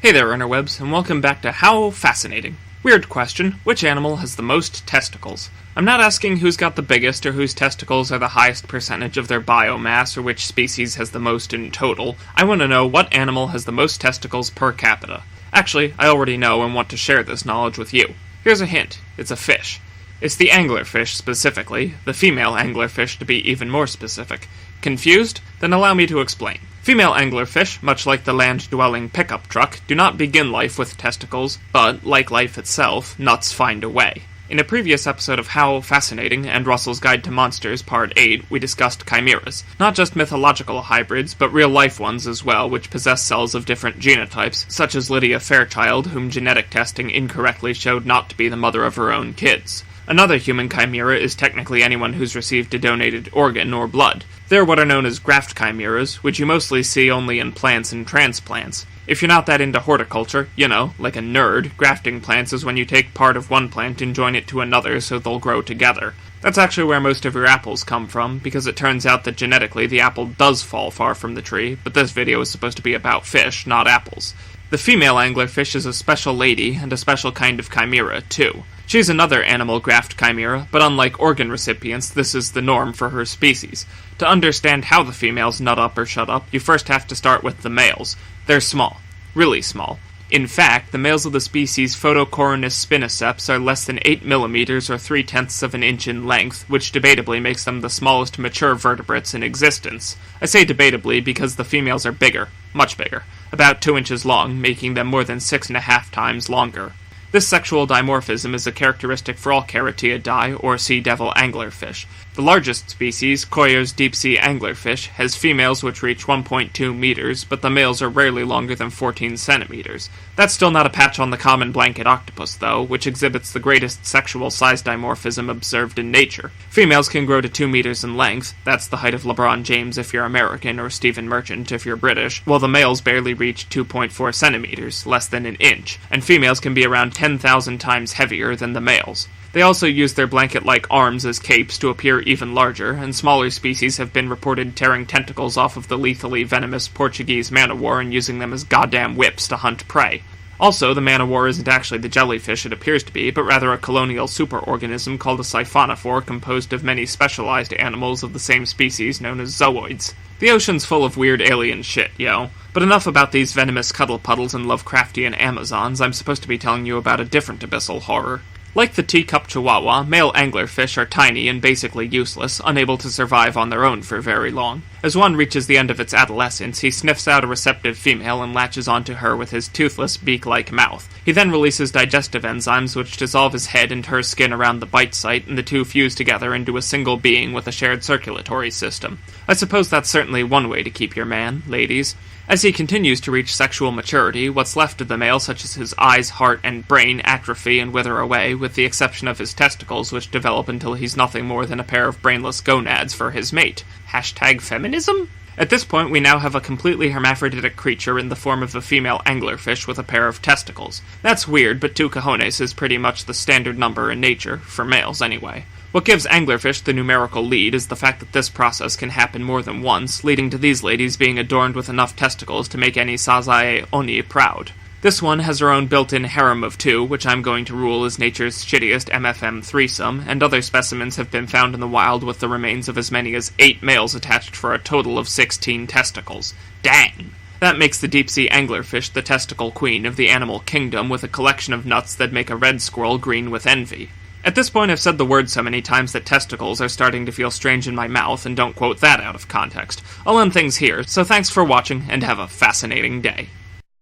Hey there, interwebs, and welcome back to How Fascinating. Weird question, which animal has the most testicles? I'm not asking who's got the biggest or whose testicles are the highest percentage of their biomass or which species has the most in total. I want to know what animal has the most testicles per capita. Actually, I already know and want to share this knowledge with you. Here's a hint. It's a fish. It's the anglerfish specifically, the female anglerfish to be even more specific. Confused? Then allow me to explain. Female anglerfish, much like the land-dwelling pickup truck, do not begin life with testicles, but, like life itself, nuts find a way. In a previous episode of How Fascinating and Russell's Guide to Monsters, Part 8, we discussed chimeras. Not just mythological hybrids, but real-life ones as well, which possess cells of different genotypes, such as Lydia Fairchild, whom genetic testing incorrectly showed not to be the mother of her own kids. Another human chimera is technically anyone who's received a donated organ or blood. They're what are known as graft chimeras, which you mostly see only in plants and transplants. If you're not that into horticulture, like a nerd, grafting plants is when you take part of one plant and join it to another so they'll grow together. That's actually where most of your apples come from, because it turns out that genetically the apple does fall far from the tree, but this video is supposed to be about fish, not apples. The female anglerfish is a special lady, and a special kind of chimera, too. She's another animal graft chimera, but unlike organ recipients, this is the norm for her species. To understand how the females nut up or shut up, you first have to start with the males. They're small. Really small. In fact, the males of the species Photocoronus spinoceps are less than 8 millimeters or 3/10 of an inch in length, which debatably makes them the smallest mature vertebrates in existence. I say debatably because the females are bigger, much bigger, about 2 inches long, making them more than 6.5 times longer. This sexual dimorphism is a characteristic for all Caratiidae, or sea devil anglerfish. The largest species, Coyer's deep-sea anglerfish, has females which reach 1.2 meters, but the males are rarely longer than 14 centimeters. That's still not a patch on the common blanket octopus, though, which exhibits the greatest sexual size dimorphism observed in nature. Females can grow to 2 meters in length, that's the height of LeBron James if you're American, or Stephen Merchant if you're British, while the males barely reach 2.4 centimeters, less than an inch, and females can be around 10,000 times heavier than the males. They also use their blanket-like arms as capes to appear even larger, and smaller species have been reported tearing tentacles off of the lethally venomous Portuguese man-o'-war and using them as goddamn whips to hunt prey. Also, the man-o'-war isn't actually the jellyfish it appears to be, but rather a colonial superorganism called a siphonophore composed of many specialized animals of the same species known as zooids. The ocean's full of weird alien shit, yo. But enough about these venomous cuddle puddles and Lovecraftian Amazons. I'm supposed to be telling you about a different abyssal horror. Like the teacup chihuahua, male anglerfish are tiny and basically useless, unable to survive on their own for very long. As one reaches the end of its adolescence, he sniffs out a receptive female and latches onto her with his toothless, beak-like mouth. He then releases digestive enzymes which dissolve his head and her skin around the bite site, and the two fuse together into a single being with a shared circulatory system. I suppose that's certainly one way to keep your man, ladies. As he continues to reach sexual maturity, what's left of the male, such as his eyes, heart, and brain, atrophy and wither away, with the exception of his testicles, which develop until he's nothing more than a pair of brainless gonads for his mate. #feminism? At this point, we now have a completely hermaphroditic creature in the form of a female anglerfish with a pair of testicles. That's weird, but 2 cojones is pretty much the standard number in nature, for males anyway. What gives anglerfish the numerical lead is the fact that this process can happen more than once, leading to these ladies being adorned with enough testicles to make any Sazae Oni proud. This one has her own built-in harem of 2, which I'm going to rule as nature's shittiest MFM threesome, and other specimens have been found in the wild with the remains of as many as 8 males attached for a total of 16 testicles. Dang! That makes the deep-sea anglerfish the testicle queen of the animal kingdom, with a collection of nuts that make a red squirrel green with envy. At this point, I've said the word so many times that testicles are starting to feel strange in my mouth, and don't quote that out of context. I'll end things here, so thanks for watching, and have a fascinating day.